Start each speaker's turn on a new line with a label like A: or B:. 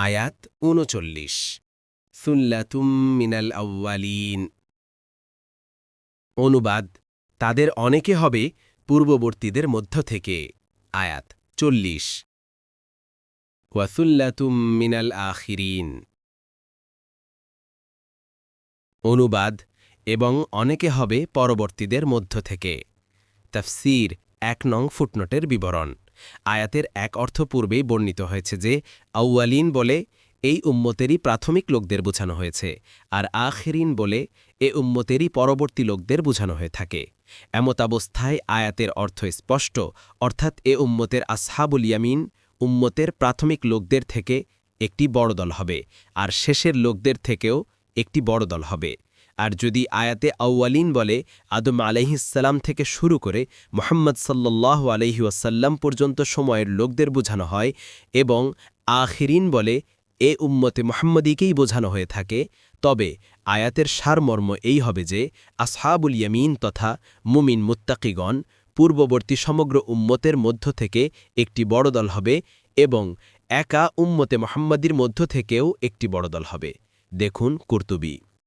A: আয়াত ৩৯ সুল্লাতুম মিনাল আউয়ালিন। অনুবাদ তাদের অনেকে হবে পূর্ববর্তীদের মধ্য থেকে। আয়াত ৪০ ওয়াসুল্লাতুম মিনাল আখিরিন। অনুবাদ এবং অনেকে হবে পরবর্তীদের মধ্য থেকে। তাফসীর ১ নং ফুটনোটের বিবরণ। আয়াতের এক অর্থ পূর্বেই বর্ণিত হয়েছে যে আউয়ালিন বলে এই উম্মতেরই প্রাথমিক লোকদের বোঝানো হয়েছে, আর আখিরিন বলে এ উম্মতেরই পরবর্তী লোকদের বোঝানো হয়ে থাকে। এমতাবস্থায় আয়াতের অর্থ স্পষ্ট, অর্থাৎ এ উম্মতের আসহাবুল ইয়ামিন উম্মতের প্রাথমিক লোকদের থেকে একটি বড় দল হবে, আর শেষের লোকদের থেকেও একটি বড় দল হবে। আর যদি আয়াতে আউয়ালিন বলে আদম আলাইহিসসালাম থেকে শুরু করে মুহাম্মদ সাল্লাল্লাহু আলাইহি ওয়াসাল্লাম পর্যন্ত সময়ের লোকদের বোঝানো হয়, এবং আখিরিন বলে এ উম্মতে মুহাম্মদীকেই বোঝানো হয়ে থাকে, তবে আয়াতের সারমর্ম এই হবে যে আসহাবুল ইয়ামিন তথা মুমিন মুত্তাকিগণ পূর্ববর্তী সমগ্র উম্মতের মধ্য থেকে একটি বড় দল হবে, এবং একা উম্মতে মুহাম্মদীর মধ্য থেকেও একটি বড় দল হবে। দেখুন কুরতুবী।